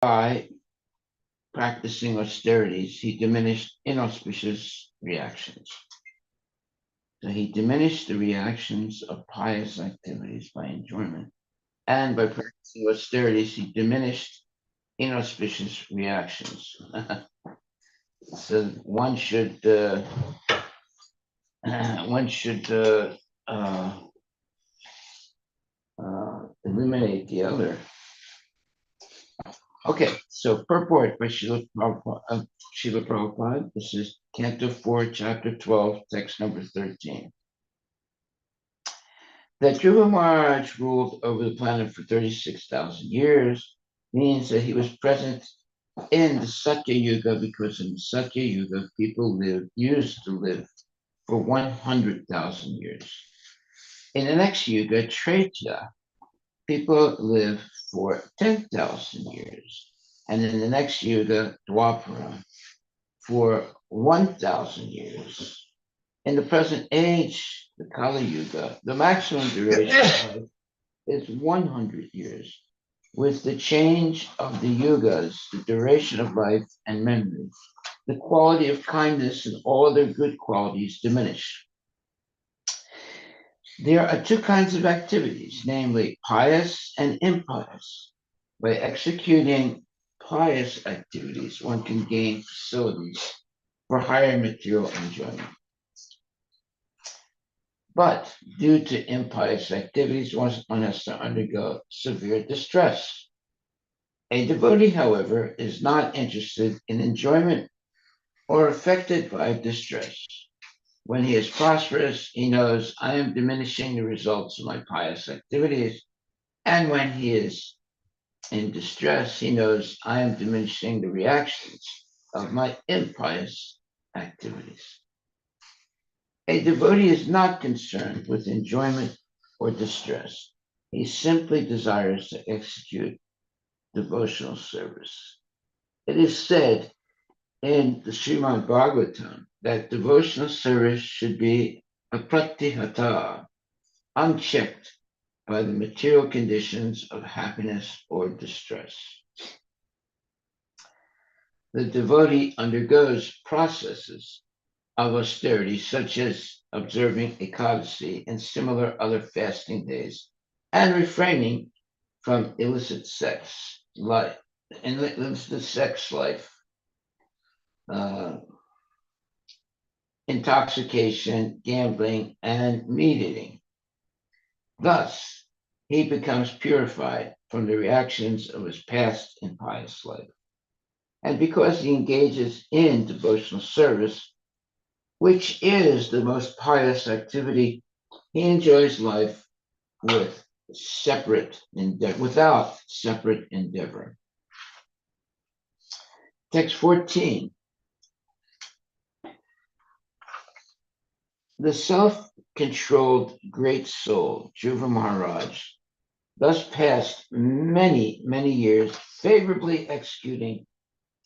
By practicing austerities, he diminished inauspicious reactions. So he diminished the reactions of pious activities by enjoyment. And by practicing austerities, he diminished inauspicious reactions. So one should eliminate the other. Okay, so purport by Srila Prabhupada. This is Canto 4, Chapter 12, text number 13. That Dhruva Maharaj ruled over the planet for 36,000 years means that he was present in the Satya Yuga, because in the Satya Yuga, people used to live for 100,000 years. In the next Yuga, Treta, people live for 10,000 years. And in the next Yuga, Dwapara, for 1,000 years. In the present age, the Kali Yuga, the maximum duration of life is 100 years. With the change of the yugas, the duration of life and memory, the quality of kindness and all other good qualities diminish. There are two kinds of activities, namely pious and impious. By executing pious activities, one can gain facilities for higher material enjoyment. But due to impious activities, one has to undergo severe distress. A devotee, however, is not interested in enjoyment or affected by distress. When he is prosperous, he knows, I am diminishing the results of my pious activities. And when he is in distress, he knows, I am diminishing the reactions of my impious activities. A devotee is not concerned with enjoyment or distress. He simply desires to execute devotional service. It is said in the Srimad Bhagavatam that devotional service should be apratihata, unchecked by the material conditions of happiness or distress. The devotee undergoes processes of austerity, such as observing Ekadasi and similar other fasting days, and refraining from illicit sex life, intoxication, gambling, and meat eating. Thus, he becomes purified from the reactions of his past impious life. And because he engages in devotional service, which is the most pious activity, he enjoys life without separate endeavor. Text 14. The self-controlled great soul, Dhruva Maharaj, thus passed many, many years favorably executing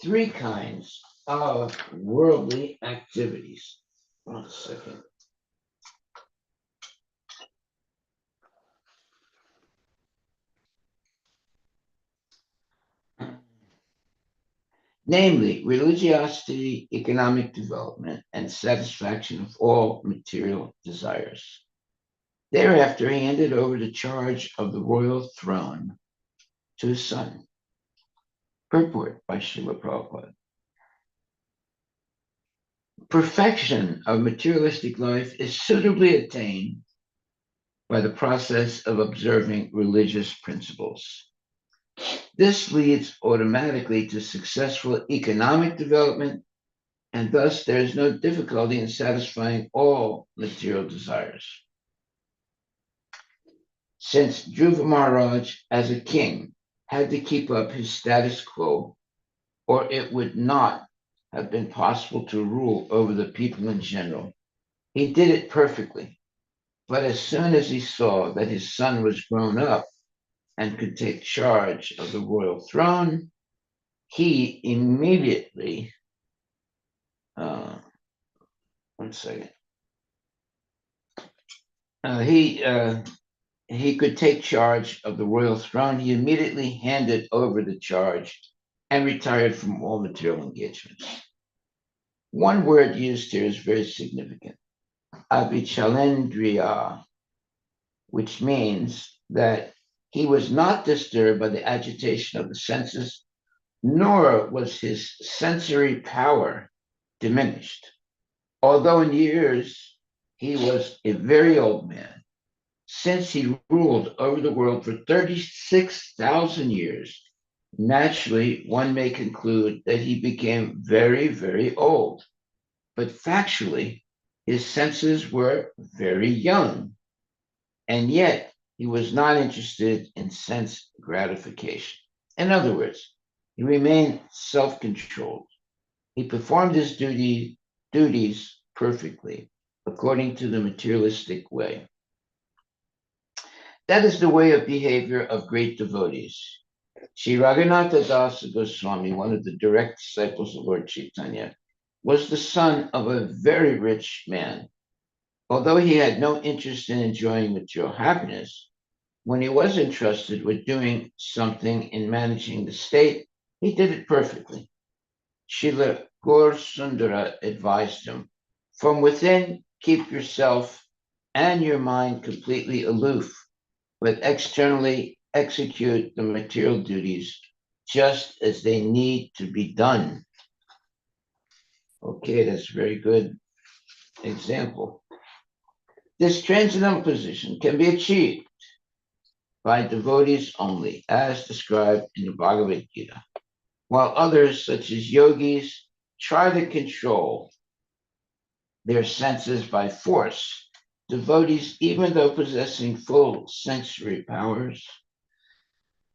three kinds of worldly activities. 1 second. Namely, religiosity, economic development, and satisfaction of all material desires. Thereafter, he handed over the charge of the royal throne to his son. Purport by Srila Prabhupada. Perfection of materialistic life is suitably attained by the process of observing religious principles. This leads automatically to successful economic development, and thus there is no difficulty in satisfying all material desires. Since Dhruva Maharaj, as a king, had to keep up his status quo, or it would not have been possible to rule over the people in general, he did it perfectly. But as soon as he saw that his son was grown up and could take charge of the royal throne, he immediately, one second, he could take charge of the royal throne. He immediately handed over the charge and retired from all material engagements. One word used here is very significant, avichalendriya, which means that he was not disturbed by the agitation of the senses, nor was his sensory power diminished. Although in years he was a very old man, since he ruled over the world for 36,000 years, naturally one may conclude that he became very, very old. But factually, his senses were very young, and yet he was not interested in sense gratification. In other words, he remained self controlled. He performed his duties perfectly, according to the materialistic way. That is the way of behavior of great devotees. Sri Raghunath Das Goswami, one of the direct disciples of Lord Chaitanya, was the son of a very rich man. Although he had no interest in enjoying material happiness, when he was entrusted with doing something in managing the state, he did it perfectly. Srila Gaur Sundara advised him, from within, keep yourself and your mind completely aloof, but externally execute the material duties just as they need to be done. Okay, that's a very good example. This transcendental position can be achieved by devotees only, as described in the Bhagavad Gita, while others, such as yogis, try to control their senses by force. Devotees, even though possessing full sensory powers,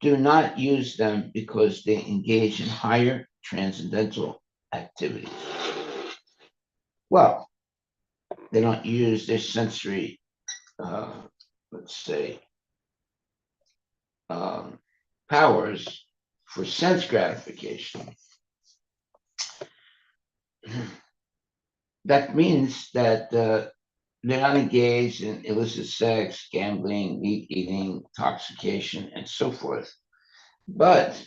do not use them because they engage in higher transcendental activities. Well, they don't use their sensory, let's say, powers for sense gratification. That means that they're not engaged in illicit sex, gambling, meat eating, intoxication, and so forth. But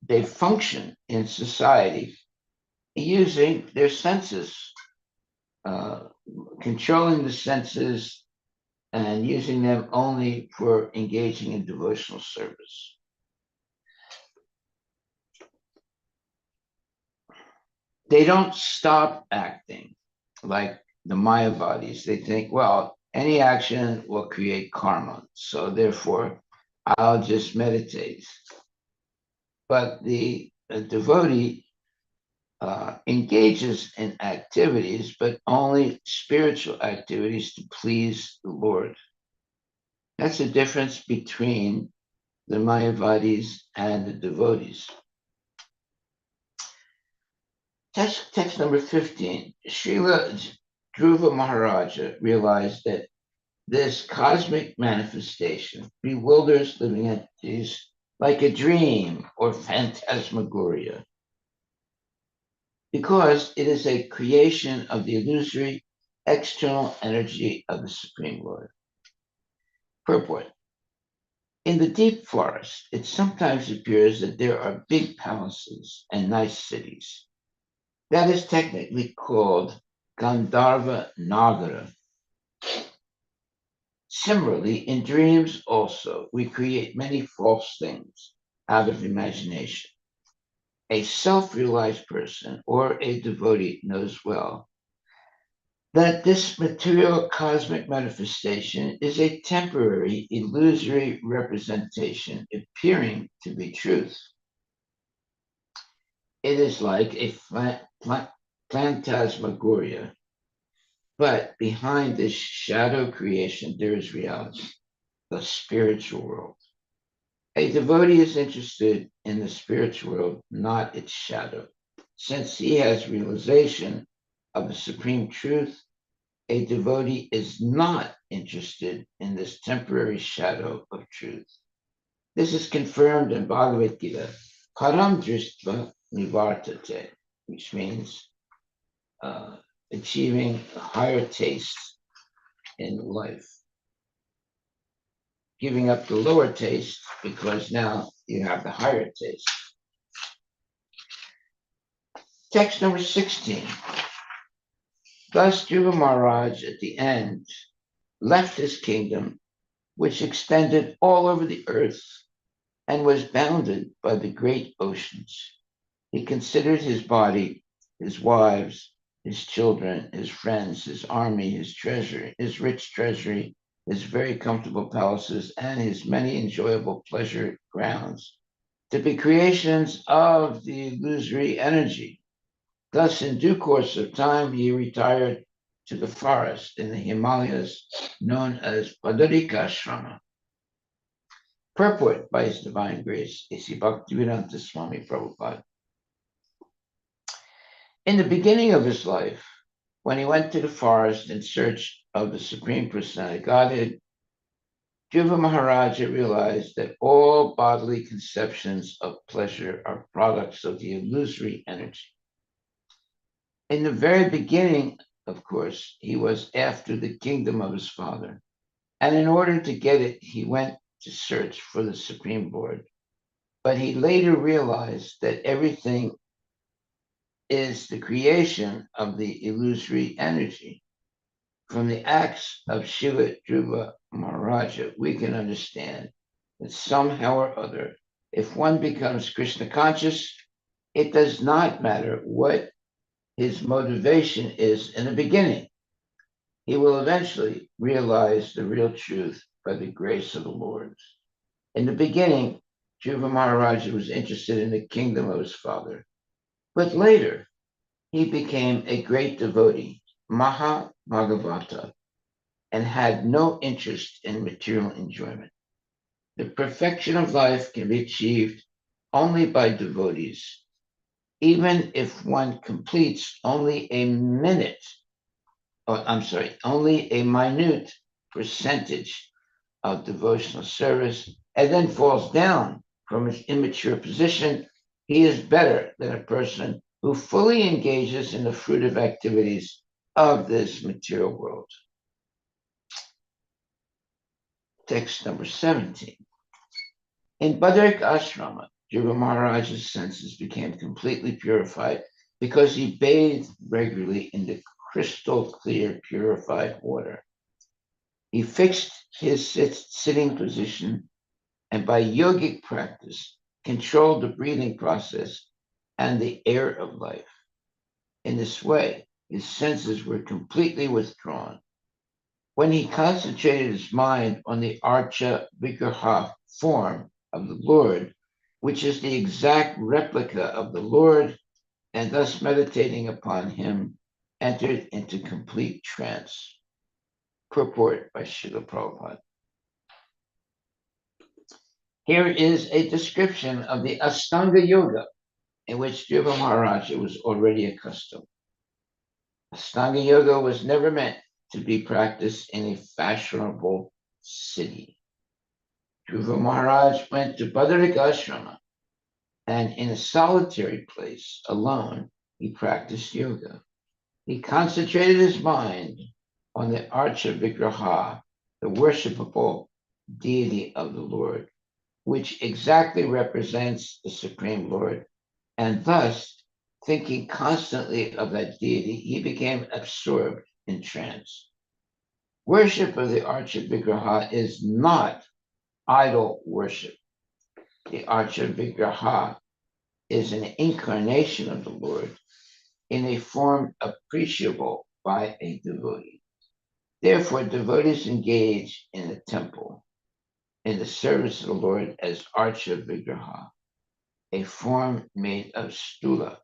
they function in society using their senses, uh, controlling the senses and using them only for engaging in devotional service. They don't stop acting like the Mayavadis. They think, well, any action will create karma, so therefore I'll just meditate. But the devotee engages in activities, but only spiritual activities to please the Lord. That's the difference between the Mayavadis and the devotees. Text number 15. Srila Dhruva Maharaja realized that this cosmic manifestation bewilders living entities like a dream or phantasmagoria, because it is a creation of the illusory external energy of the Supreme Lord. Purport. In the deep forest, it sometimes appears that there are big palaces and nice cities. That is technically called Gandharva Nagara. Similarly, in dreams also, we create many false things out of imagination. A self-realized person or a devotee knows well that this material cosmic manifestation is a temporary, illusory representation appearing to be truth. It is like a phantasmagoria, but behind this shadow creation, there is reality, the spiritual world. A devotee is interested in the spiritual world, not its shadow. Since he has realization of the supreme truth, a devotee is not interested in this temporary shadow of truth. This is confirmed in Bhagavad Gita, Param Dristva Nivartate, which means achieving a higher taste in life, giving up the lower taste because now you have the higher taste. Text number 16. Thus Dhruva Maharaj at the end left his kingdom, which extended all over the earth and was bounded by the great oceans. He considered his body, his wives, his children, his friends, his army, his treasury, his rich treasury, his very comfortable palaces, and his many enjoyable pleasure grounds to be creations of the illusory energy. Thus, in due course of time, he retired to the forest in the Himalayas known as Padarikashrama. Purport by His Divine Grace, A.C. Bhaktivedanta Swami Prabhupada. In the beginning of his life, when he went to the forest in search of the Supreme Personality of Godhead, Dhruva Maharaja realized that all bodily conceptions of pleasure are products of the illusory energy. In the very beginning, of course, he was after the kingdom of his father, and in order to get it, he went to search for the Supreme Lord. But he later realized that everything is the creation of the illusory energy. From the acts of Srila Dhruva Maharaja, we can understand that somehow or other, if one becomes Krishna conscious, it does not matter what his motivation is in the beginning. He will eventually realize the real truth by the grace of the Lord. In the beginning, Dhruva Maharaja was interested in the kingdom of his father, but later he became a great devotee, Maha Bhagavata, and had no interest in material enjoyment. The perfection of life can be achieved only by devotees, even if one completes only a minute percentage of devotional service and then falls down from his immature position. He is better than a person who fully engages in the fruitive activities of this material world. Text number 17. In Badarik Ashrama, Dhruva Maharaj's senses became completely purified because he bathed regularly in the crystal clear purified water. He fixed his sitting position and by yogic practice controlled the breathing process and the air of life. In this way, his senses were completely withdrawn. When he concentrated his mind on the Archa Vigraha form of the Lord, which is the exact replica of the Lord, and thus meditating upon him, entered into complete trance. Purport by Srila Prabhupada. Here is a description of the Astanga Yoga in which Dhruva Maharaja was already accustomed. Astanga Yoga was never meant to be practiced in a fashionable city. Dhruva Maharaj went to Badarik Ashrama, and in a solitary place, alone, he practiced yoga. He concentrated his mind on the Archa Vigraha, the worshipable deity of the Lord, which exactly represents the Supreme Lord, and thus, thinking constantly of that deity, he became absorbed in trance. Worship of the Archa Vigraha is not idol worship. The Archa Vigraha is an incarnation of the Lord in a form appreciable by a devotee. Therefore, devotees engage in the temple in the service of the Lord as Archa Vigraha, a form made of stula,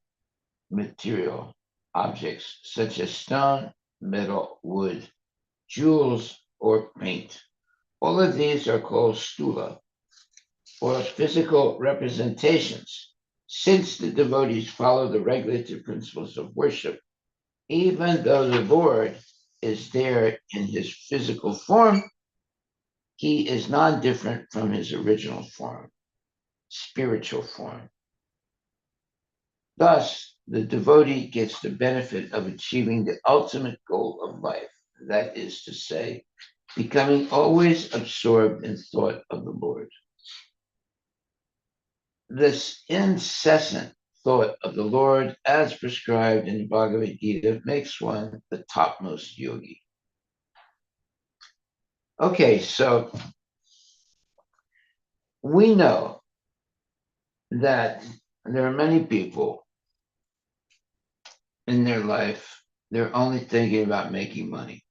material objects such as stone, metal, wood, jewels, or paint. All of these are called stula, or physical representations. Since the devotees follow the regulative principles of worship, even though the Lord is there in his physical form, he is non-different from his original form, spiritual form. Thus, the devotee gets the benefit of achieving the ultimate goal of life, that is to say, becoming always absorbed in thought of the Lord. This incessant thought of the Lord as prescribed in the Bhagavad Gita makes one the topmost yogi. Okay, so we know that there are many people in their life, they're only thinking about making money.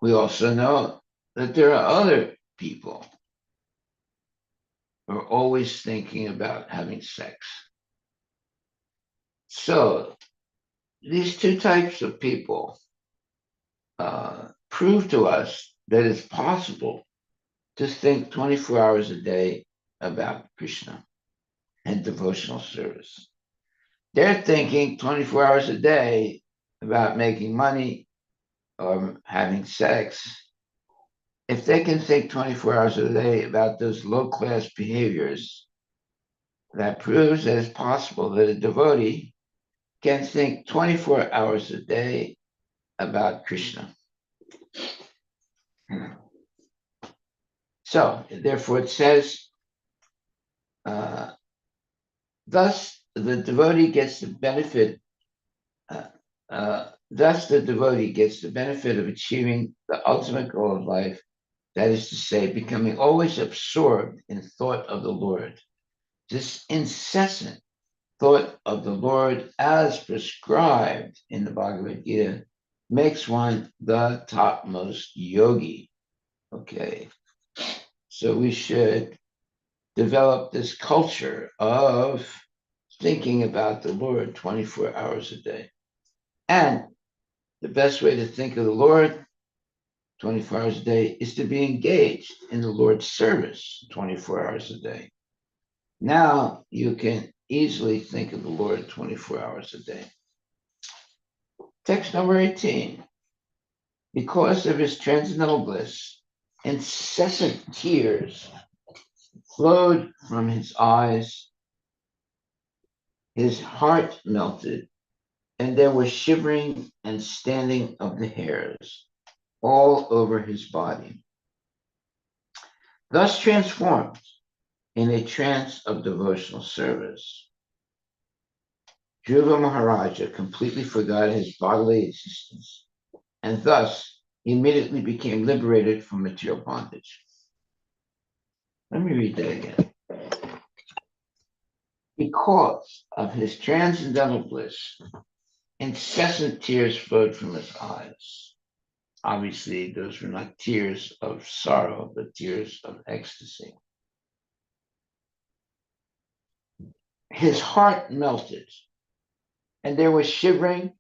We also know that there are other people who are always thinking about having sex. So these two types of people prove to us that it's possible to think 24 hours a day about Krishna and devotional service. They're thinking 24 hours a day about making money or having sex. If they can think 24 hours a day about those low class behaviors, that proves that it's possible that a devotee can think 24 hours a day about Krishna. So, therefore, it says, thus the devotee gets the benefit. Thus, the devotee gets the benefit of achieving the ultimate goal of life, that is to say, becoming always absorbed in thought of the Lord. This incessant thought of the Lord as prescribed in the Bhagavad Gita makes one the topmost yogi. Okay, so we should develop this culture of thinking about the Lord 24 hours a day. And the best way to think of the Lord 24 hours a day is to be engaged in the Lord's service 24 hours a day. Now you can easily think of the Lord 24 hours a day. Text number 18. Because of his transcendental bliss, incessant tears flowed from his eyes, his heart melted, and there was shivering and standing of the hairs all over his body. Thus transformed in a trance of devotional service, Dhruva Maharaja completely forgot his bodily existence, and thus he immediately became liberated from material bondage. Let me read that again. Because of his transcendental bliss, incessant tears flowed from his eyes. Obviously, those were not tears of sorrow, but tears of ecstasy. His heart melted, and there was shivering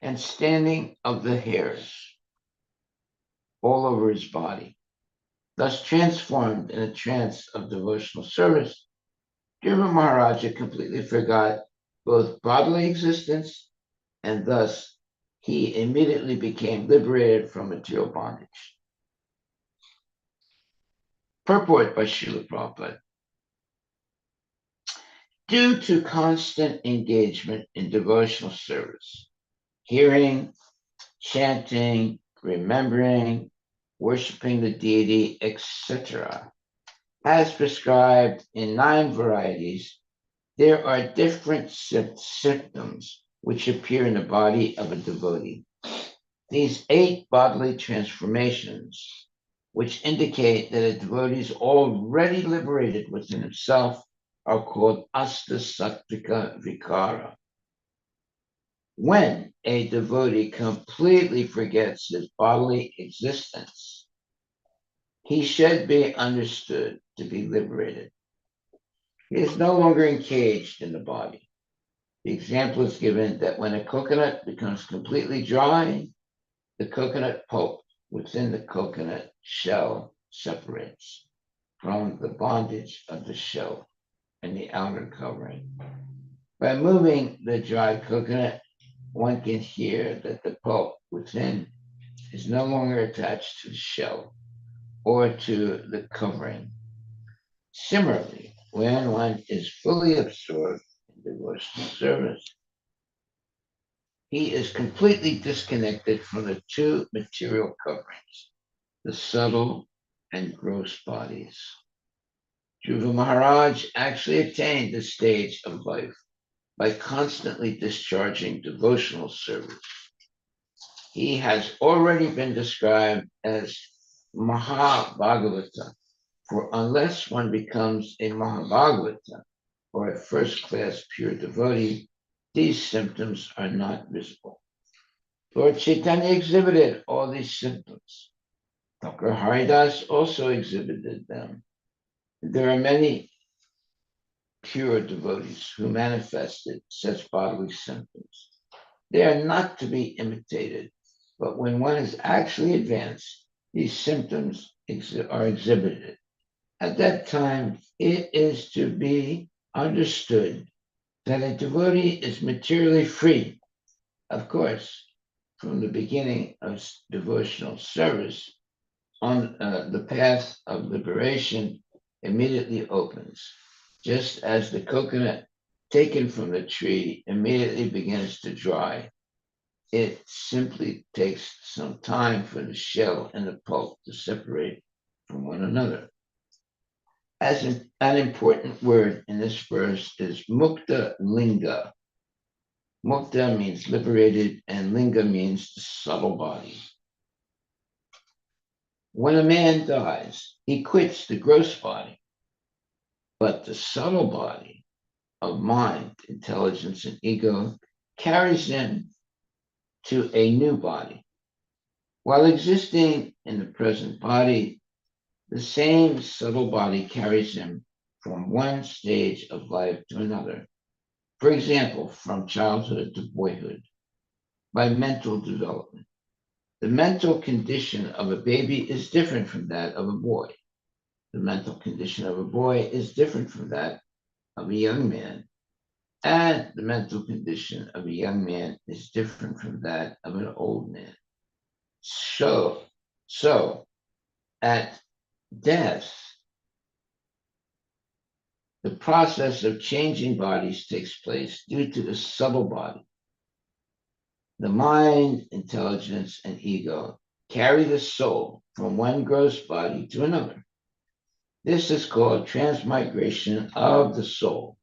and standing of the hairs all over his body. Thus transformed in a trance of devotional service, Dhruva Maharaja completely forgot both bodily existence, and thus he immediately became liberated from material bondage. Purport by Srila Prabhupada. Due to constant engagement in devotional service, hearing, chanting, remembering, worshiping the deity, etc., as prescribed in 9 varieties, there are different symptoms which appear in the body of a devotee. These 8 bodily transformations, which indicate that a devotee is already liberated within himself, are called Astasatvika Vikara. When a devotee completely forgets his bodily existence, he should be understood to be liberated. He is no longer engaged in the body. The example is given that when a coconut becomes completely dry, the coconut pulp within the coconut shell separates from the bondage of the shell and the outer covering. By moving the dry coconut, one can hear that the pulp within is no longer attached to the shell or to the covering. Similarly, when one is fully absorbed in devotional service, he is completely disconnected from the 2 material coverings, the subtle and gross bodies. Dhruva Maharaj actually attained this stage of life by constantly discharging devotional service. He has already been described as Mahabhagavata, for unless one becomes a Mahabhagavata or a first class pure devotee, these symptoms are not visible. Lord Chaitanya exhibited all these symptoms. Dr. Haridas also exhibited them. There are many pure devotees who manifested such bodily symptoms. They are not to be imitated, but when one is actually advanced, these symptoms are exhibited. At that time, it is to be understood that a devotee is materially free, of course, from the beginning of devotional service on the path of liberation immediately opens, just as the coconut taken from the tree immediately begins to dry. It simply takes some time for the shell and the pulp to separate from one another. As an important word in this verse is mukta linga. Mukta means liberated, and linga means the subtle body. When a man dies, he quits the gross body, but the subtle body of mind, intelligence, and ego carries him to a new body. While existing in the present body, the same subtle body carries him from one stage of life to another. For example, from childhood to boyhood, by mental development. The mental condition of a baby is different from that of a boy. The mental condition of a boy is different from that of a young man. And the mental condition of a young man is different from that of an old man. So at death, the process of changing bodies takes place due to the subtle body. The mind, intelligence, and ego carry the soul from one gross body to another. This is called transmigration of the soul.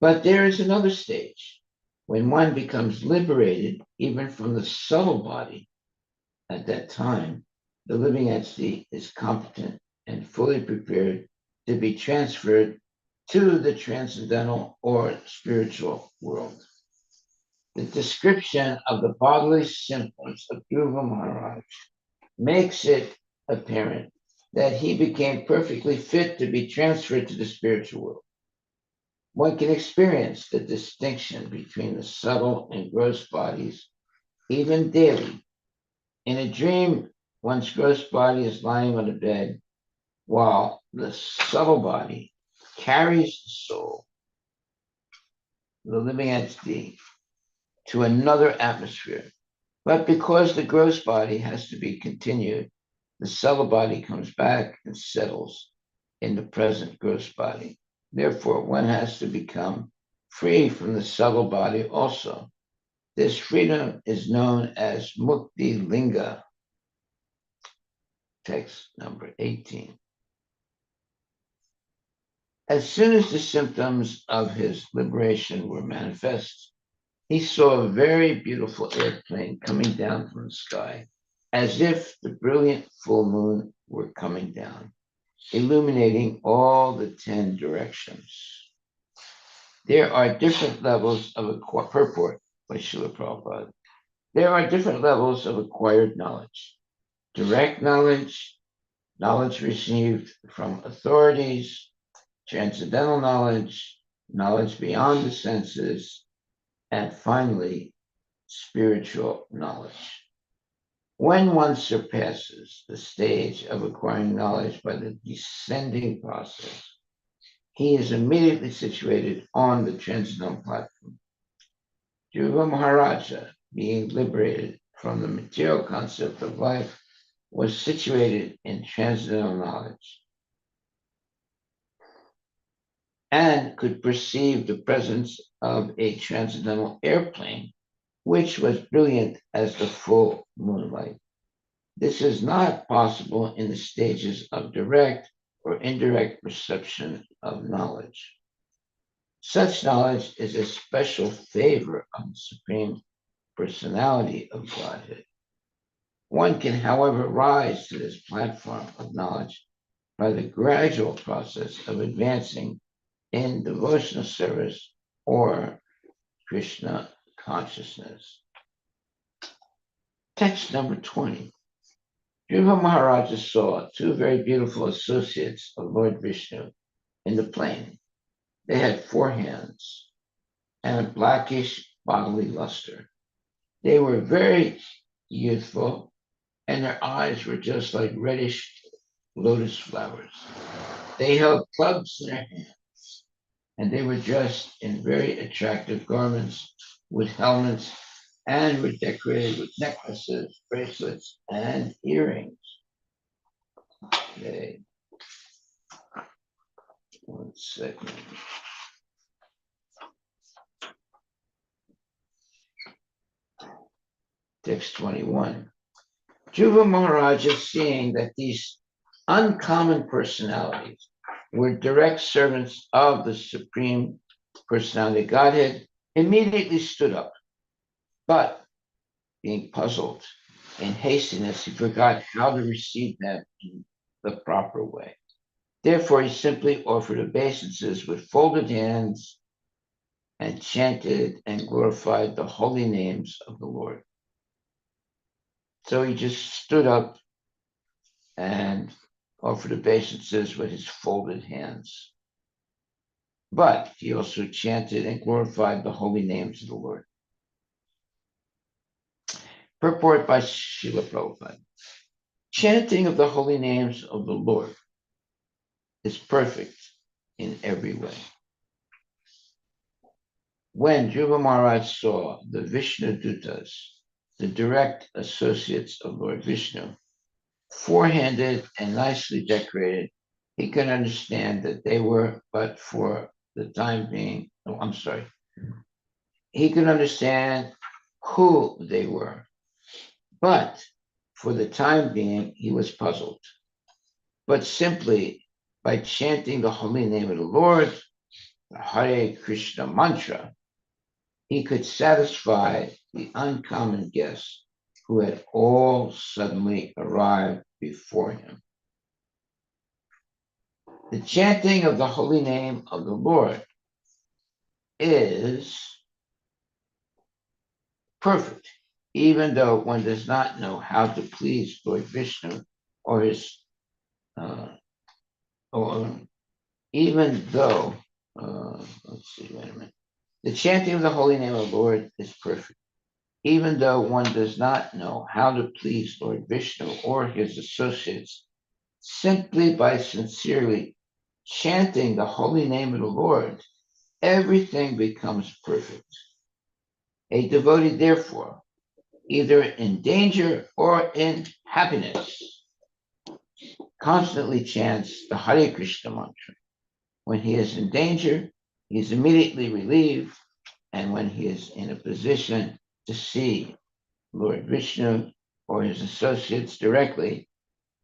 But there is another stage when one becomes liberated even from the subtle body. At that time, the living entity is competent and fully prepared to be transferred to the transcendental or spiritual world. The description of the bodily symptoms of Dhruva Maharaj makes it apparent that he became perfectly fit to be transferred to the spiritual world. One can experience the distinction between the subtle and gross bodies even daily. In a dream, one's gross body is lying on a bed while the subtle body carries the soul, the living entity, to another atmosphere. But because the gross body has to be continued, the subtle body comes back and settles in the present gross body. Therefore, one has to become free from the subtle body also. This freedom is known as Mukti Linga, text number 18. As soon as the symptoms of his liberation were manifest, he saw a very beautiful airplane coming down from the sky, as if the brilliant full moon were coming down, illuminating all the 10 directions. There are different levels of purport by Srila Prabhupada. There are different levels of acquired knowledge. Direct knowledge, knowledge received from authorities, transcendental knowledge, knowledge beyond the senses, and finally, spiritual knowledge. When one surpasses the stage of acquiring knowledge by the descending process, he is immediately situated on the transcendental platform. Dhruva Maharaja, being liberated from the material concept of life, was situated in transcendental knowledge and could perceive the presence of a transcendental airplane, which was brilliant as the full moonlight. This is not possible in the stages of direct or indirect perception of knowledge. Such knowledge is a special favor of the Supreme Personality of Godhead. One can, however, rise to this platform of knowledge by the gradual process of advancing in devotional service or Krishna consciousness. Text number 20. Dhruva Maharaja saw two very beautiful associates of Lord Vishnu in the plain. They had four hands and a blackish bodily luster. They were very youthful, and their eyes were just like reddish lotus flowers. They held clubs in their hands, and they were dressed in very attractive garments with helmets and were decorated with necklaces, bracelets, and earrings. Okay, one second. Text 21. Dhruva Maharaj, seeing that these uncommon personalities were direct servants of the Supreme Personality Godhead, immediately stood up. But being puzzled in hastiness, he forgot how to receive them in the proper way. Therefore, he simply offered obeisances with folded hands and chanted and glorified the holy names of the Lord. So he just stood up and offered obeisances with his folded hands. But he also chanted and glorified the holy names of the Lord. Purport by Srila Prabhupada. Chanting of the holy names of the Lord is perfect in every way. When Dhruva Maharaj saw the Vishnu Dutas, the direct associates of Lord Vishnu, four-handed and nicely decorated, he could understand that they were, but for the time being, he could understand who they were, but for the time being, he was puzzled. But simply by chanting the holy name of the Lord, the Hare Krishna mantra, he could satisfy the uncommon guests who had all suddenly arrived before him. The chanting of the holy name of the Lord is perfect, even though one does not know how to please Lord Vishnu or his, or even though, The chanting of the holy name of the Lord is perfect, even though one does not know how to please Lord Vishnu or his associates. Simply by sincerely chanting the holy name of the Lord, everything becomes perfect. A devotee, therefore, either in danger or in happiness, constantly chants the Hare Krishna mantra. When he is in danger, he is immediately relieved, and when he is in a position to see Lord Vishnu or his associates directly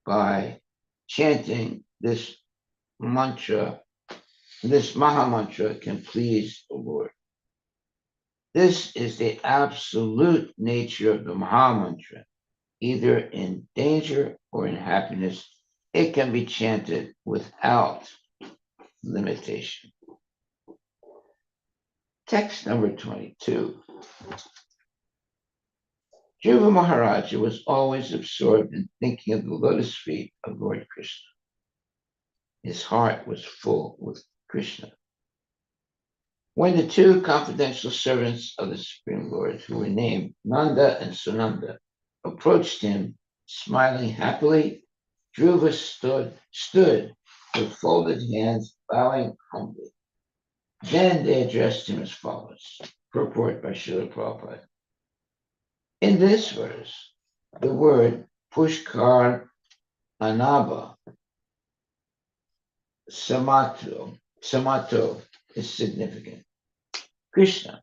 by chanting this mantra, this Maha mantra can please the Lord. This is the absolute nature of the Maha mantra. Either in danger or in happiness, it can be chanted without limitation. Text number 22. Dhruva Maharaja was always absorbed in thinking of the lotus feet of Lord Krishna. His heart was full with Krishna. When the two confidential servants of the Supreme Lord, who were named Nanda and Sunanda, approached him, smiling happily, Dhruva stood with folded hands, bowing humbly. Then they addressed him as follows. Purport by Srila Prabhupada. In this verse, the word Pushkar Anaba Samato is significant. Krishna,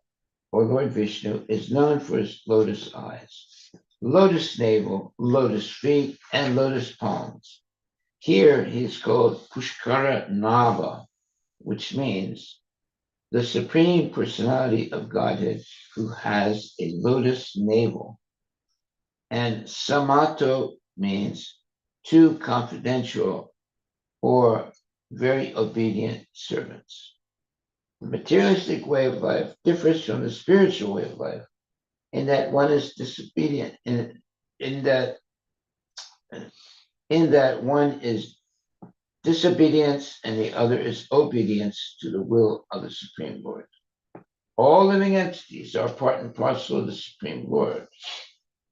or Lord Vishnu, is known for his lotus eyes, lotus navel, lotus feet, and lotus palms. Here he is called Pushkara Nava, which means the Supreme Personality of Godhead who has a lotus navel. And Samato means two confidential or very obedient servants. The materialistic way of life differs from the spiritual way of life in that one is disobedient, in that one is disobedience and the other is obedience to the will of the Supreme Lord. All living entities are part and parcel of the Supreme Lord,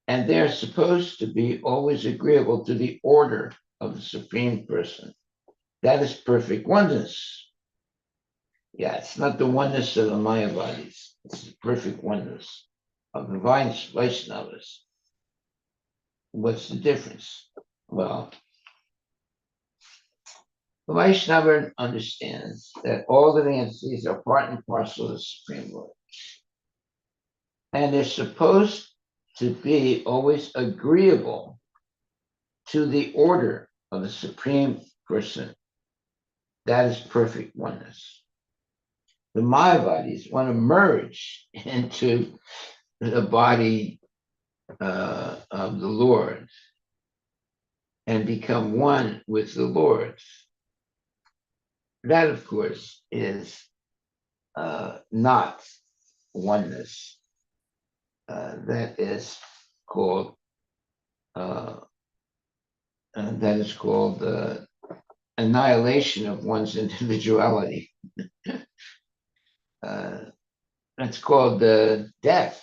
and they are supposed to be always agreeable to the order of the Supreme Person. That is perfect oneness. Yeah, it's not the oneness of the Maya bodies, it's the perfect oneness of the Vaishnavas. What's the difference? Well, the Vaishnava understands that all living entities are part and parcel of the Supreme Lord. And they're supposed to be always agreeable to the order of the Supreme Person. That is perfect oneness. The Mayavadis want to merge into the body of the Lord and become one with the Lord. That, of course, is not oneness. That is called annihilation of one's individuality. That's called death.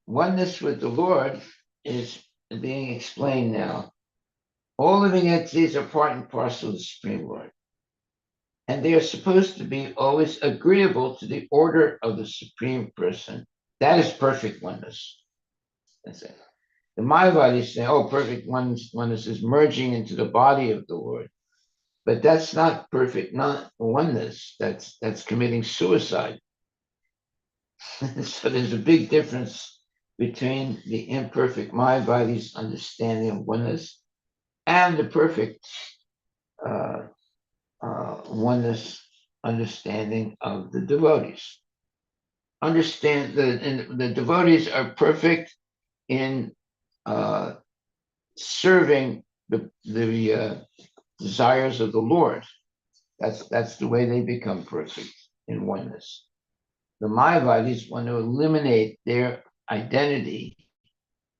Oneness with the Lord is being explained now. All living entities are part and parcel of the Supreme Lord, and they are supposed to be always agreeable to the order of the Supreme Person. That is perfect oneness. That's it. The Mayavadis say, oh, perfect oneness is merging into the body of the Lord. But that's not perfect, not oneness. That's committing suicide. So there's a big difference between the imperfect Mayavadi's understanding of oneness and the perfect oneness understanding of the devotees. Understand the devotees are perfect in serving the desires of the Lord. That's the way they become perfect in oneness. The Mayavadis want to eliminate their identity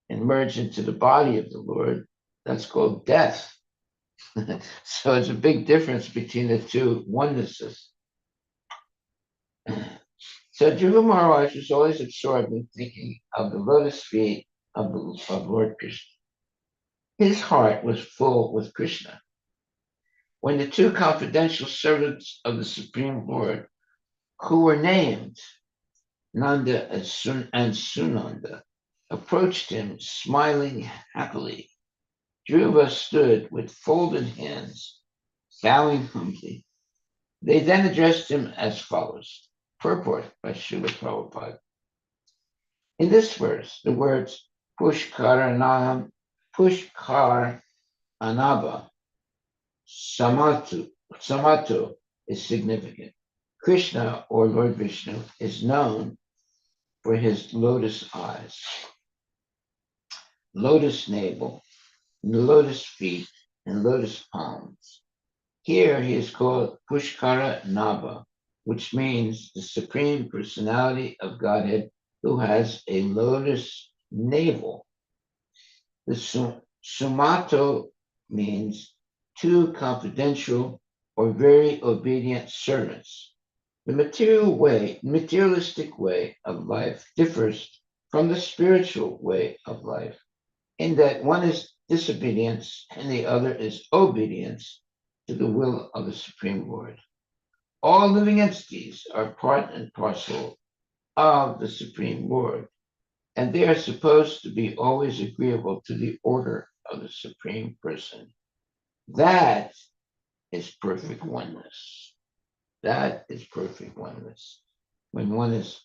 and merge into the body of the Lord. That's called death. So it's a big difference between the two onenesses. So Dhruva Maharaj was always absorbed in thinking of the lotus feet of Lord Krishna. His heart was full with Krishna. When the two confidential servants of the Supreme Lord, who were named Nanda and Sunanda, approached him smiling happily, Dhruva stood with folded hands, bowing humbly. They then addressed him as follows. Purport by Srila Prabhupada. In this verse, the words Pushkar Anaba, Samato is significant. Krishna, or Lord Vishnu, is known for his lotus eyes, lotus navel, lotus feet, and lotus palms. Here he is called Pushkara Nava, which means the Supreme Personality of Godhead who has a lotus navel. The Sumato means two confidential or very obedient servants. The materialistic way of life differs from the spiritual way of life in that one is disobedience and the other is obedience to the will of the Supreme Lord. All living entities are part and parcel of the Supreme Lord, and they are supposed to be always agreeable to the order of the Supreme Person. That is perfect oneness. That is perfect oneness. When one is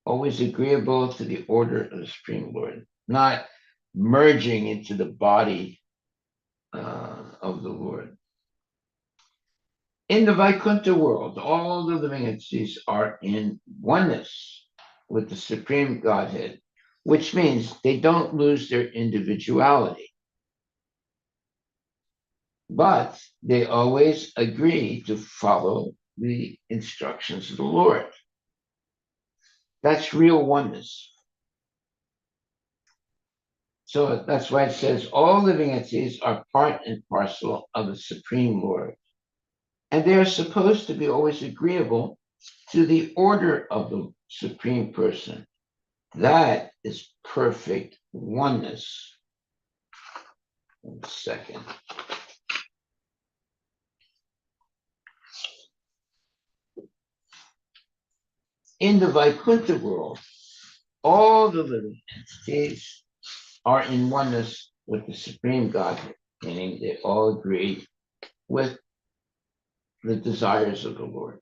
always agreeable to the order of the Supreme Lord, not merging into the body of the Lord. In the Vaikuntha world, all the living entities are in oneness with the Supreme Godhead, which means they don't lose their individuality, but they always agree to follow the instructions of the Lord. That's real oneness. So that's why it says all living entities are part and parcel of the Supreme Lord. And they are supposed to be always agreeable to the order of the Supreme Person. That is perfect oneness. 1 second. In the Vaikuntha world, all the living entities are in oneness with the Supreme Godhead, meaning they all agree with the desires of the Lord.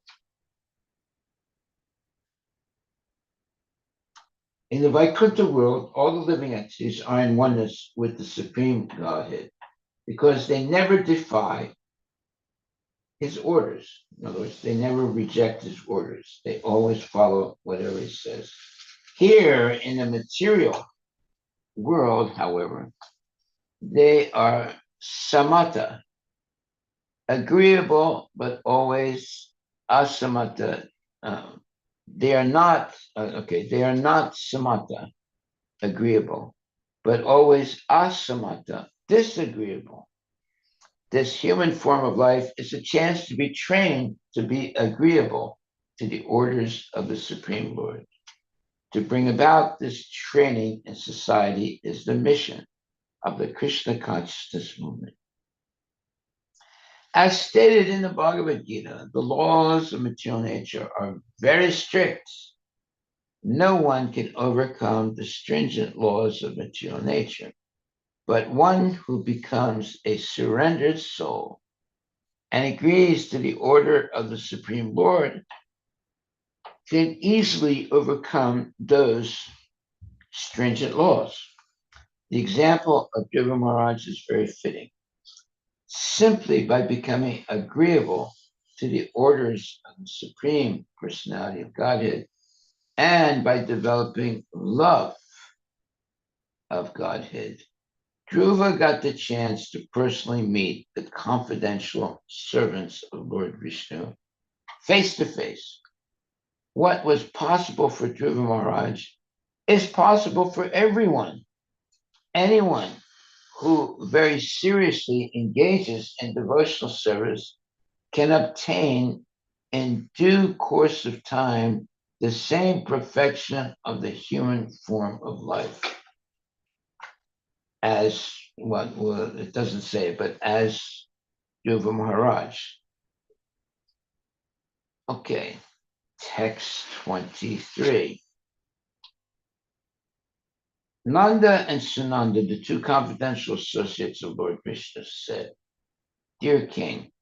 In the Vaikuntha world, all the living entities are in oneness with the Supreme Godhead because they never defy his orders. In other words, they never reject his orders. They always follow whatever he says. Here in the material world, however, they are samatha, agreeable, but always asamatha. They are not, they are not samatha, agreeable, but always asamatha, disagreeable. This human form of life is a chance to be trained to be agreeable to the orders of the Supreme Lord. To bring about this training in society is the mission of the Krishna consciousness movement. As stated in the Bhagavad Gita, the laws of material nature are very strict. No one can overcome the stringent laws of material nature, but one who becomes a surrendered soul and agrees to the order of the Supreme Lord can easily overcome those stringent laws. The example of Dhruva Maharaj is very fitting. Simply by becoming agreeable to the orders of the Supreme Personality of Godhead and by developing love of Godhead, Dhruva got the chance to personally meet the confidential servants of Lord Vishnu face to face. What was possible for Dhruva Maharaj is possible for everyone. Anyone who very seriously engages in devotional service can obtain in due course of time the same perfection of the human form of life as what, well, it doesn't say, but as Dhruva Maharaj. Okay, text 23. Nanda and Sananda, the two confidential associates of Lord Krishna, said, "Dear King,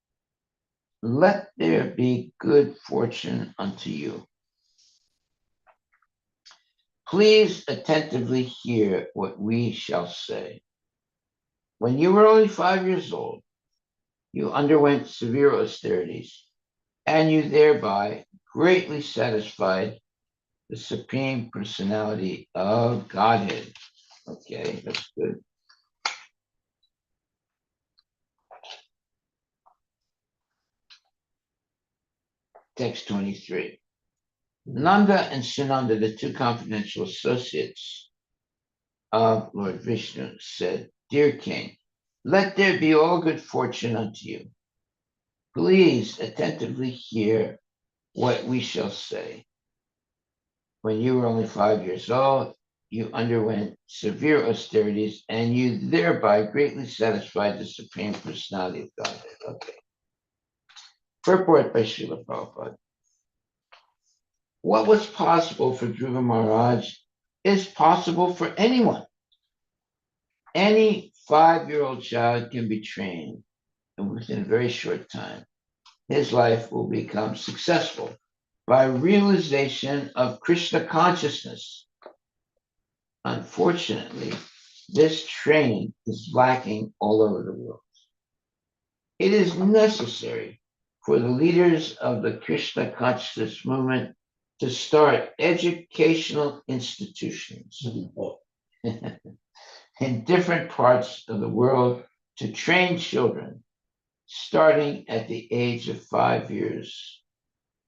let there be good fortune unto you. Please attentively hear what we shall say. When you were only 5 years old, you underwent severe austerities, and you thereby greatly satisfied the Supreme Personality of Godhead." Okay, that's good. Text 23. Nanda and Sananda, the two confidential associates of Lord Vishnu, said, "Dear King, let there be all good fortune unto you. Please attentively hear what we shall say. When you were only 5 years old, you underwent severe austerities, and you thereby greatly satisfied the Supreme Personality of Godhead." Okay. Purport by Srila Prabhupada. What was possible for Dhruva Maharaj is possible for anyone. Any 5-year-old child can be trained, and within a very short time, his life will become successful by realization of Krishna consciousness. Unfortunately, this training is lacking all over the world. It is necessary for the leaders of the Krishna consciousness movement to start educational institutions in different parts of the world to train children starting at the age of 5 years.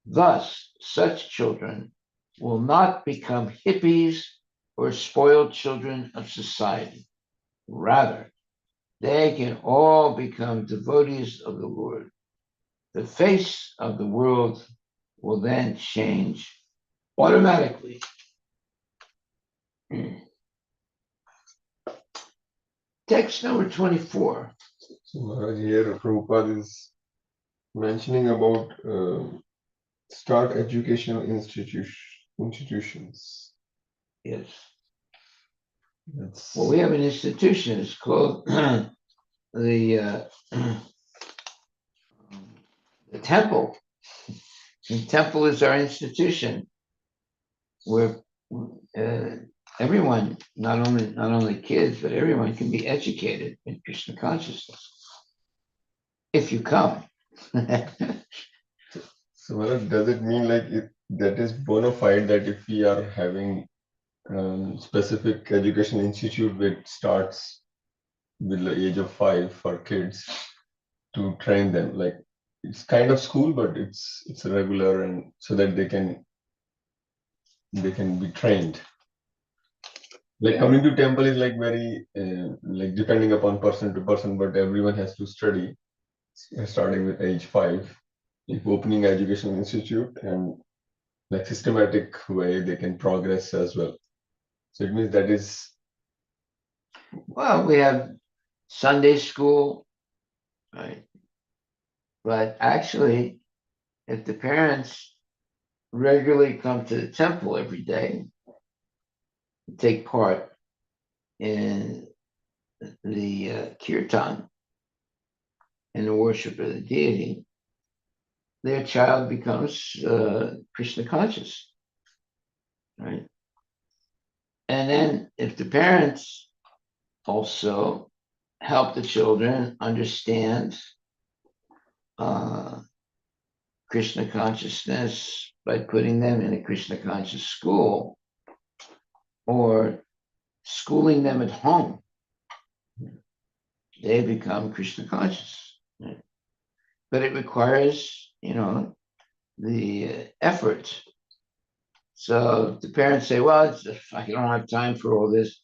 Thus, such children will not become hippies or spoiled children of society. Rather, they can all become devotees of the Lord. The face of the world will then change automatically. Text number 24. So Maharaj, here Prabhupada is mentioning about start educational institutions. Yes. That's Well, we have an institution. It's called the the temple. The temple is our institution where everyone, not only kids, but everyone can be educated in Krishna consciousness if you come. so Maharaj, does it mean like that is bona fide that if we are having specific education institute which starts with the age of 5 for kids to train them, like it's kind of school but it's regular and so that they can be trained. Like coming to temple is like very like depending upon person to person, but everyone has to study starting with age 5. If opening education institute and like systematic way they can progress as well. So it means that is Well, we have Sunday school, right? But actually, if the parents regularly come to the temple every day, take part in the kirtan and the worship of the deity, their child becomes Krishna conscious, right? And then if the parents also help the children understand uh, Krishna consciousness by putting them in a Krishna conscious school or schooling them at home, they become Krishna conscious. Right? But it requires, the effort. So the parents say, well, I don't have time for all this.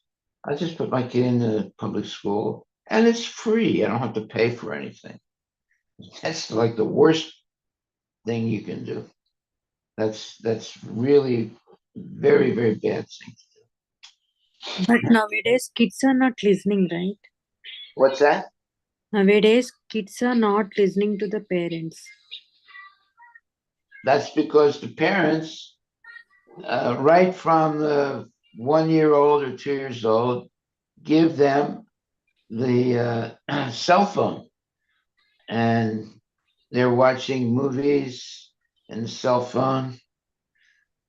I just put my kid in the public school and it's free. I don't have to pay for anything. That's like the worst thing you can do. That's really very, very bad thing. But nowadays, kids are not listening, right? What's that? Nowadays, kids are not listening to the parents. That's because the parents, right from the 1 year old or 2 years old, give them the cell phone and they're watching movies and the cell phone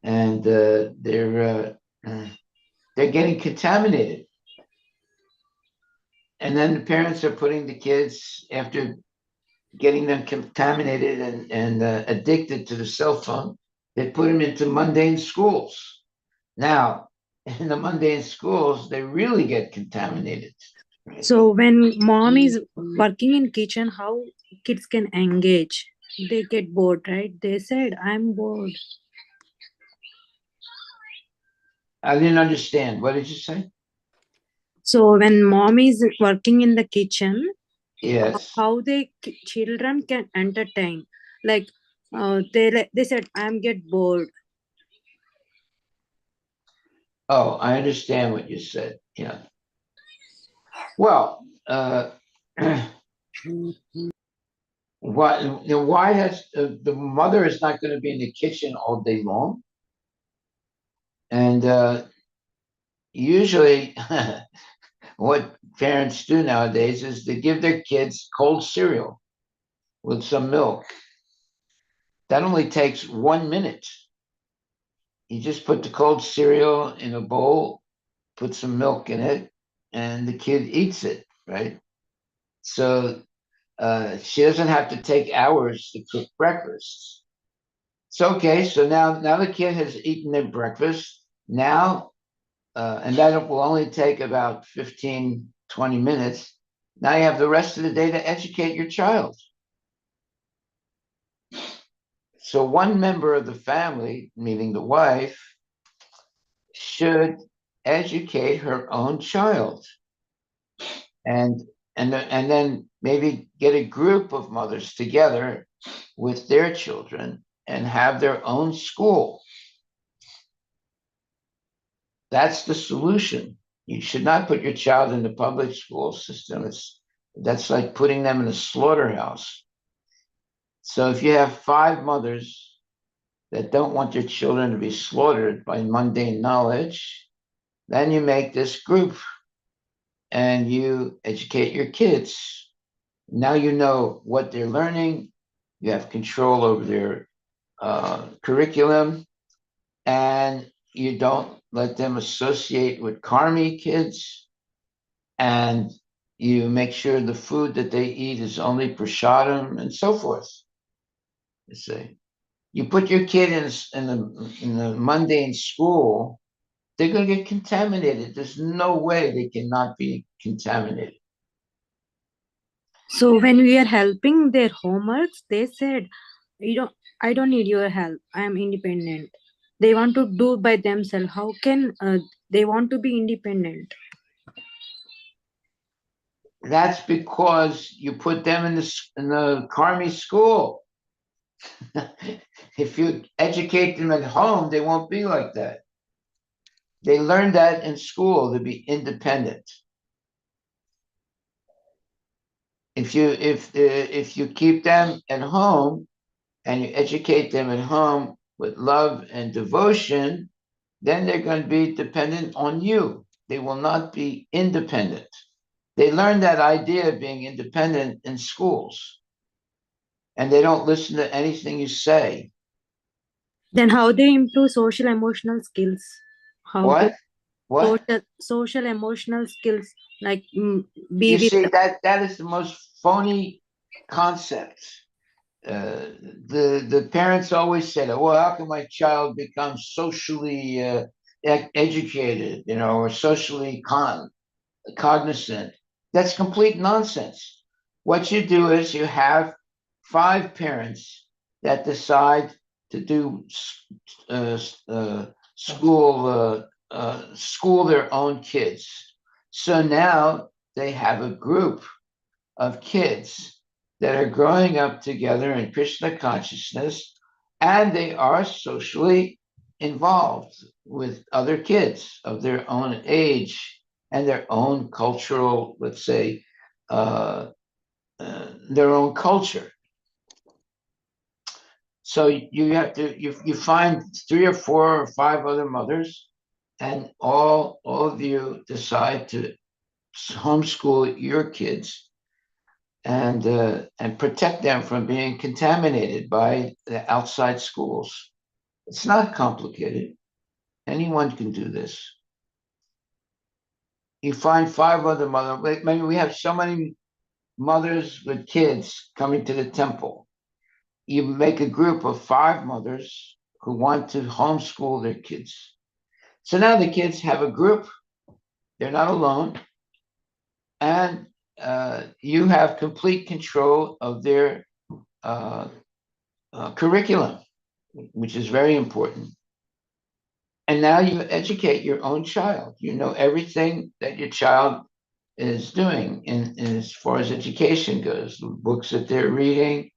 and they're getting contaminated. And then the parents are putting the kids, after getting them contaminated and addicted to the cell phone, they put them into mundane schools. Now, in the mundane schools, they really get contaminated. Right? So when mom is working in kitchen, how kids can engage? They get bored, right? They said, "I'm bored." I didn't understand. What did you say? So when mom is working in the kitchen, Yes. how children can entertain? Like they said, "I'm get bored." Oh, I understand what you said. Yeah. Well, why has the mother is not going to be in the kitchen all day long? And usually, what parents do nowadays is they give their kids cold cereal with some milk. That only takes 1 minute. You just put the cold cereal in a bowl, put some milk in it, and the kid eats it, right? So She doesn't have to take hours to cook breakfast. It's okay. So now the kid has eaten their breakfast. Now, and that will only take about 15, 20 minutes. Now you have the rest of the day to educate your child. So one member of the family, meaning the wife, should educate her own child, and and then maybe get a group of mothers together with their children and have their own school. That's the solution. You should not put your child in the public school system. That's like putting them in a slaughterhouse. So if you have five mothers that don't want their children to be slaughtered by mundane knowledge, then you make this group and you educate your kids. Now you know what they're learning. You have control over their curriculum, and you don't let them associate with karmi kids, and you make sure the food that they eat is only prasadam and so forth. You see, you put your kid in the mundane school, they're going to get contaminated. There's no way they cannot be contaminated. So when we are helping their homeworks, they said, "You don't. I don't need your help. I am independent." They want to do by themselves. How can they want to be independent? That's because you put them in the karmi school. If you educate them at home, they won't be like that. They learn that in school to be independent. If you keep them at home and you educate them at home with love and devotion, then they're going to be dependent on you. They will not be independent. They learn that idea of being independent in schools, and they don't listen to anything you say. Then how they improve social emotional skills? How to What? What? social emotional skills, like You be with. see, that is the most phony concept. The parents always say that. Well, how can my child become socially educated, or socially cognizant? That's complete nonsense. What you do is you have five parents that decide to do uh, uh, school their own kids. So now they have a group of kids that are growing up together in Krishna consciousness, and they are socially involved with other kids of their own age and their own cultural, let's say, uh, their own culture. So you find three or four or five other mothers, and all of you decide to homeschool your kids and protect them from being contaminated by the outside schools. It's not complicated. Anyone can do this. You find five other mothers. Maybe we have so many mothers with kids coming to the temple. You make a group of five mothers who want to homeschool their kids. So now the kids have a group. They're not alone, and you have complete control of their uh, curriculum, which is very important. And now you educate your own child. You know everything that your child is doing in as far as education goes, the books that they're reading,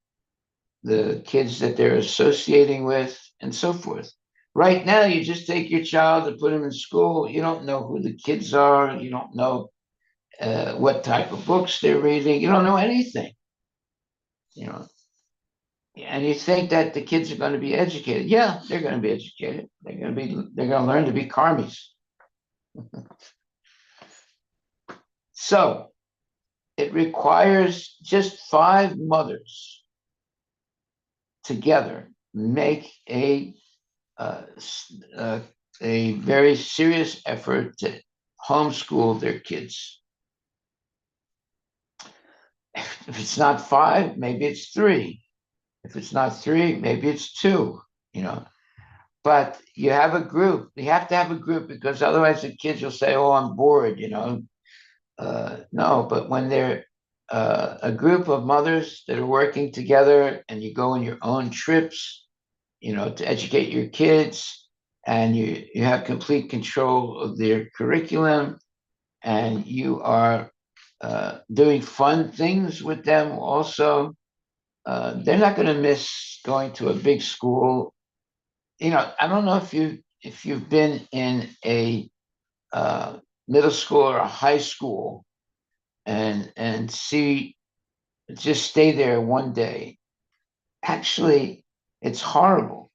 the kids that they're associating with, and so forth. Right now, you just take your child and put them in school. You don't know who the kids are. You don't know what type of books they're reading. You don't know anything. You know, and you think that the kids are going to be educated. Yeah, they're going to be educated. They're going to learn to be karmis. So it requires just five mothers together make uh, a very serious effort to homeschool their kids. If it's not five, maybe it's three. If it's not three, maybe it's two, you know. But you have a group. You have to have a group because otherwise the kids will say, "Oh, I'm bored," you know. No, but when they're a group of mothers that are working together and you go on your own trips, you know, to educate your kids, and you have complete control of their curriculum, and you are doing fun things with them also. They're not going to miss going to a big school. You know, I don't know if you've been in a uh, middle school or a high school and see just stay there one day. Actually, it's horrible.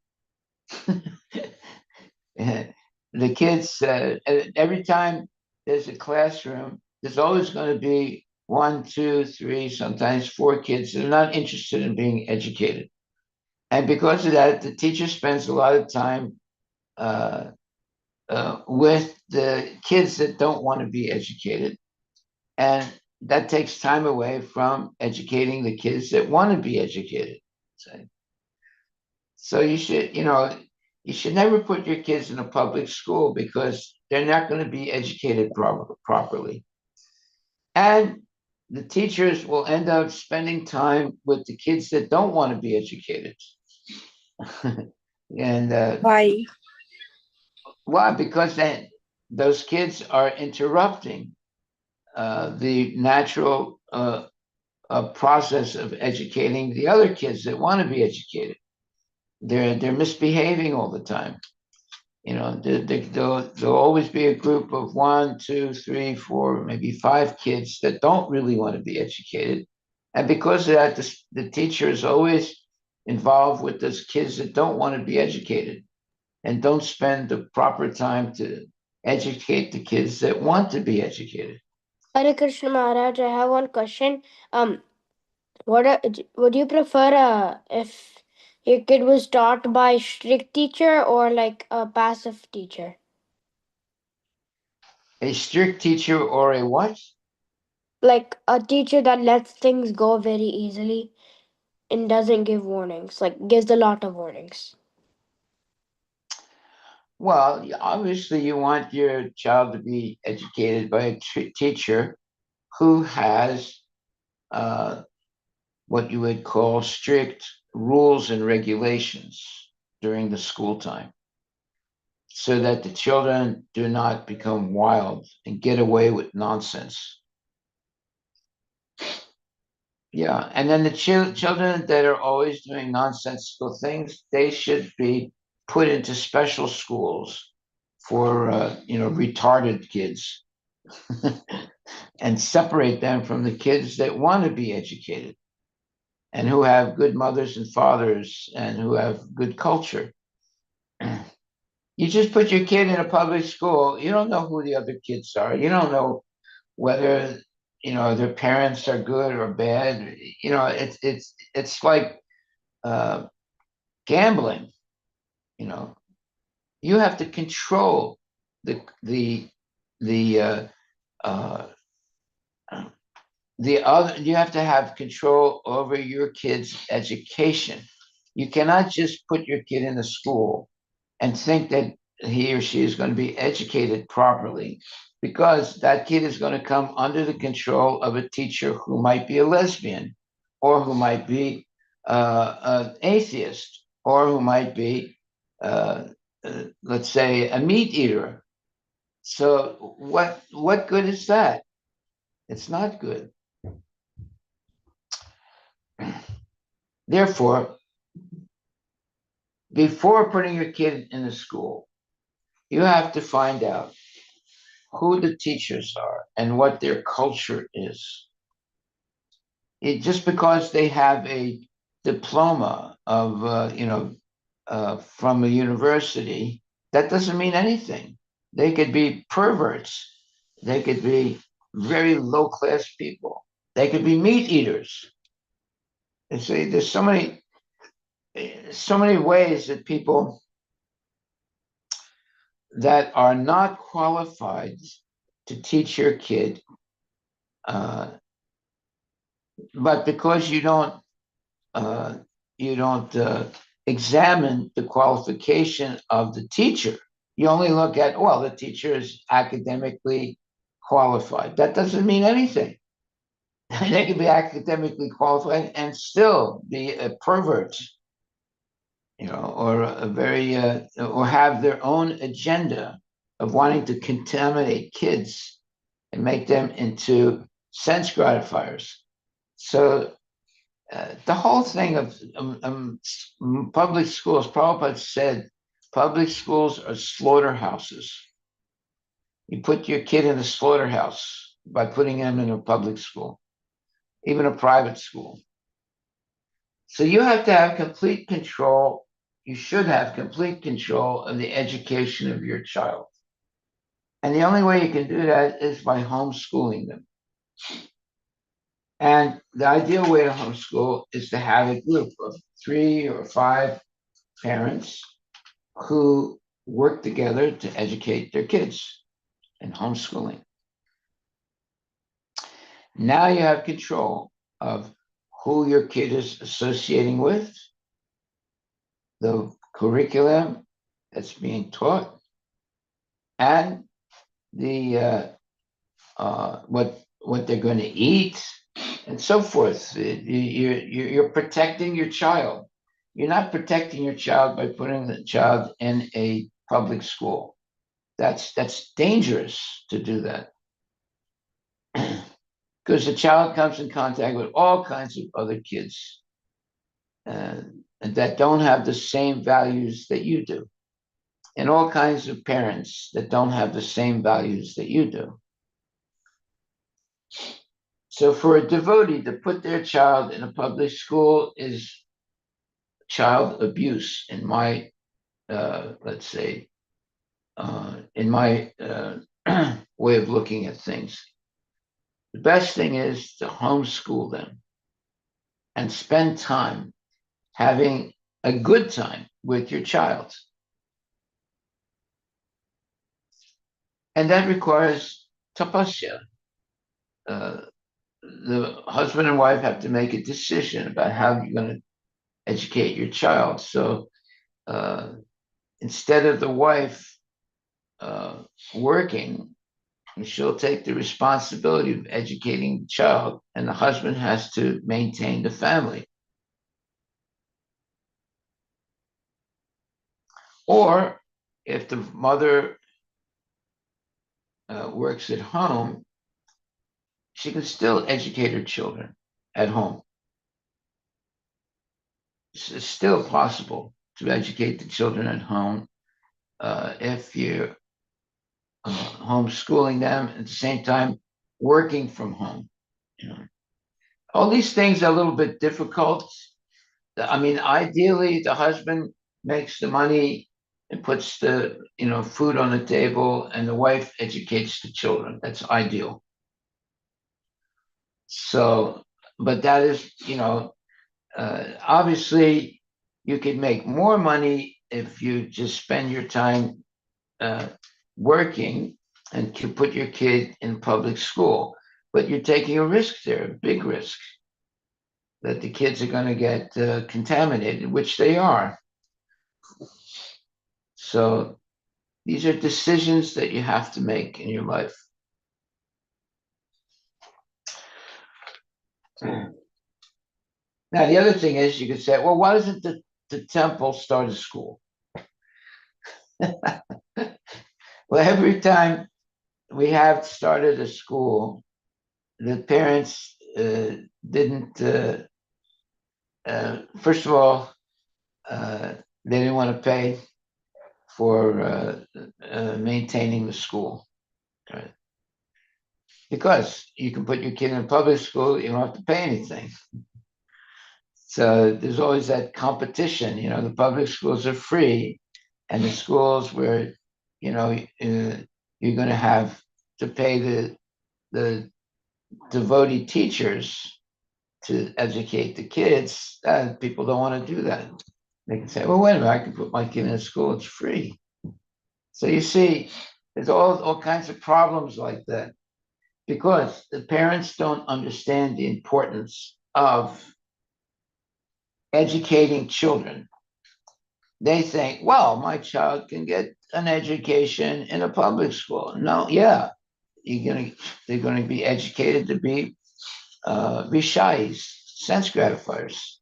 The kids, every time there's a classroom, there's always going to be one, two, three, sometimes four kids that are not interested in being educated. And because of that, the teacher spends a lot of time uh, with the kids that don't want to be educated. And that takes time away from educating the kids that want to be educated. So, so you should, you know, you should never put your kids in a public school because they're not going to be educated properly. And the teachers will end up spending time with the kids that don't want to be educated. And Why? why? Because those kids are interrupting the natural process of educating the other kids that want to be educated. They're misbehaving all the time. You know, there'll always be a group of one, two, three, four, maybe five kids that don't really want to be educated, and because of that, the teacher is always involved with those kids that don't want to be educated and don't spend the proper time to educate the kids that want to be educated. Hare Krishna Maharaj, I have one question. Um, would you prefer if your kid was taught by strict teacher or like a passive teacher? A strict teacher or a what? Like a teacher that lets things go very easily and doesn't give warnings, like gives a lot of warnings. Well, obviously, you want your child to be educated by a teacher who has uh, what you would call strict rules and regulations during the school time so that the children do not become wild and get away with nonsense. Yeah, and then the children that are always doing nonsensical things, they should be put into special schools for retarded kids and separate them from the kids that want to be educated and who have good mothers and fathers and who have good culture. You just put your kid in a public school, you don't know who the other kids are. You don't know whether their parents are good or bad. You know, it's like uh, gambling. You know, you have to control the uh, uh, the other. You have to have control over your kid's education. You cannot just put your kid in a school and think that he or she is going to be educated properly because that kid is going to come under the control of a teacher who might be a lesbian or who might be an atheist or who might be, let's say, a meat eater. So what good is that? It's not good. Therefore, before putting your kid in a school, you have to find out who the teachers are and what their culture is. Just because they have a diploma of, from a university, that doesn't mean anything. They could be perverts. They could be very low class people. They could be meat eaters. You see, there's so many ways that people that are not qualified to teach your kid uh, But because you don't examine the qualification of the teacher, you only look at, well, the teacher is academically qualified. That doesn't mean anything. They can be academically qualified and still be a pervert, or a very or have their own agenda of wanting to contaminate kids and make them into sense gratifiers. So the whole thing of public schools, Prabhupada said, public schools are slaughterhouses. You put your kid in a slaughterhouse by putting him in a public school, even a private school. So you have to have complete control. You should have complete control of the education of your child. And the only way you can do that is by homeschooling them. And the ideal way to homeschool is to have a group of 3 or 5 parents who work together to educate their kids in homeschooling. Now you have control of who your kid is associating with, the curriculum that's being taught, and the what they're going to eat, and so forth. You're protecting your child. You're not protecting your child by putting the child in a public school. That's dangerous to do that. Because the child comes in contact with all kinds of other kids and that don't have the same values that you do, and all kinds of parents that don't have the same values that you do. So for a devotee to put their child in a public school is child abuse, in my, let's say, in my way of looking at things. The best thing is to homeschool them and spend time having a good time with your child. And that requires tapasya. The husband and wife have to make a decision about how you're going to educate your child. So instead of the wife working, she'll take the responsibility of educating the child, and the husband has to maintain the family. Or if the mother works at home, she can still educate her children at home. It's still possible to educate the children at home if you're homeschooling them at the same time working from home. All these things are a little bit difficult. I mean, ideally, the husband makes the money and puts the food on the table, and the wife educates the children. That's ideal. So, but that is, obviously, you could make more money if you just spend your time working and to put your kid in public school. But you're taking a risk there, a big risk, that the kids are going to get contaminated, which they are. So these are decisions that you have to make in your life. Now, the other thing is, you could say, well, why doesn't the temple start a school? Well, every time we have started a school, the parents didn't, first of all, they didn't want to pay for maintaining the school. Right? Because you can put your kid in a public school, you don't have to pay anything. So there's always that competition. The public schools are free, and the schools where you're going to have to pay the devotee teachers to educate the kids, and people don't want to do that. They can say, well, wait a minute, I can put my kid in a school, it's free. So you see, there's all kinds of problems like that. because the parents don't understand the importance of educating children. They think, well, my child can get an education in a public school. No, yeah, they're gonna be educated to be rishais, sense gratifiers,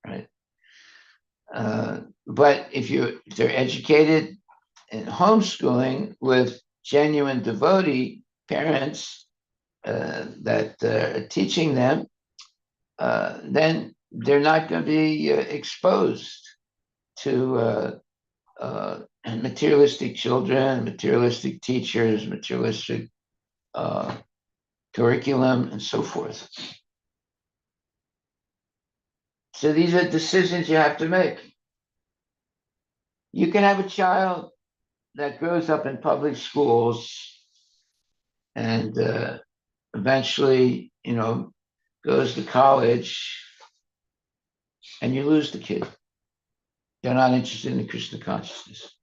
right? But if they're educated in homeschooling with genuine devotee parents that are teaching them, then they're not going to be exposed to materialistic children, materialistic teachers, materialistic curriculum, and so forth. So these are decisions you have to make. You can have a child that grows up in public schools and eventually, goes to college, and you lose the kid. They're not interested in the Krishna consciousness.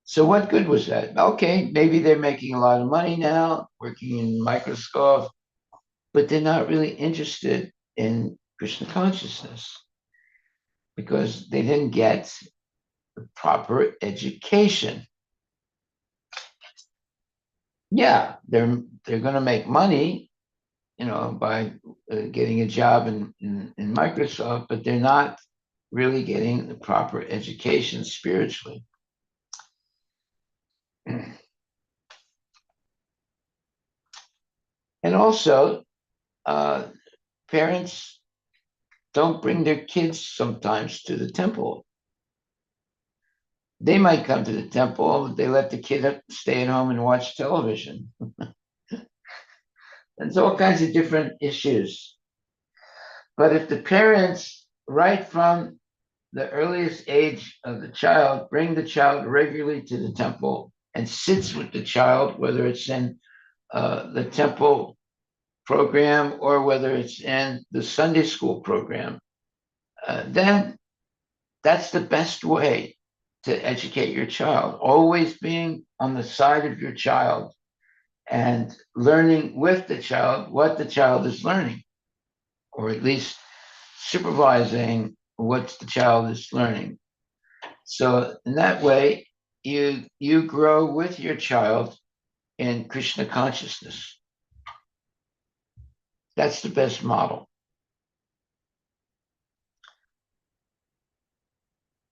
So what good was that? Okay, maybe they're making a lot of money now, working in Microsoft, but they're not really interested in Krishna consciousness because they didn't get the proper education. Yeah, they're going to make money, by getting a job in Microsoft, but they're not really getting the proper education spiritually. And also, parents don't bring their kids sometimes to the temple. They might come to the temple, but they let the kid stay at home and watch television. There's all kinds of different issues. But if the parents, right from the earliest age of the child, bring the child regularly to the temple and sits with the child, whether it's in the temple program or whether it's in the Sunday school program, then that's the best way to educate your child. Always being on the side of your child and learning with the child what the child is learning, or at least supervising what the child is learning. So in that way, you grow with your child in Krishna consciousness. That's the best model.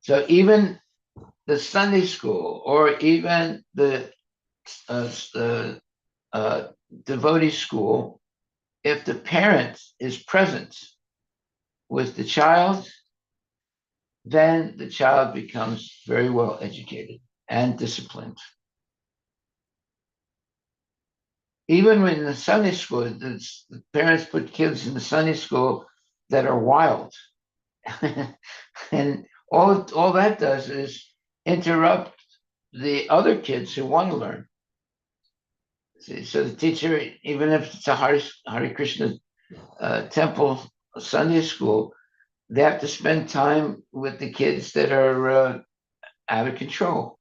So even the Sunday school or even the devotee school, if the parent is present with the child, then the child becomes very well educated and disciplined. Even when the Sunday school, the parents put kids in the Sunday school that are wild. And all that does is interrupt the other kids who want to learn. See, so the teacher, even if it's a Hare Krishna temple Sunday school, they have to spend time with the kids that are out of control.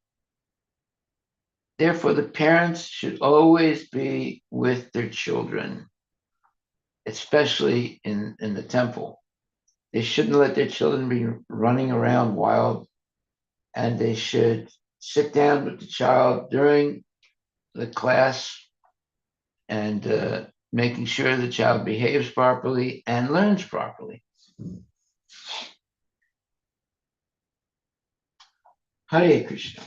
Therefore, the parents should always be with their children, especially in the temple. They shouldn't let their children be running around wild, and they should sit down with the child during the class and making sure the child behaves properly and learns properly. Hare Krishna.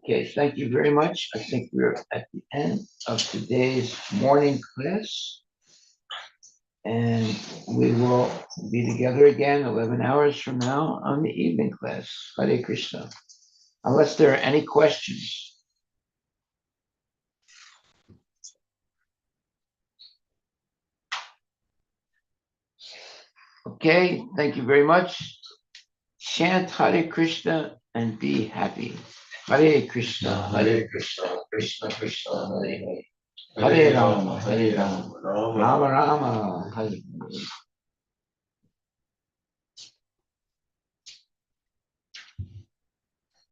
Okay, thank you very much. I think we're at the end of today's morning class. And we will be together again 11 hours from now on the evening class. Hare Krishna. Unless there are any questions. Okay, thank you very much. Chant Hare Krishna and be happy. Hare Krishna, Hare Krishna, Krishna Krishna, Hare Hare. Hare Rama, Hare Rama, Rama Rama, Hare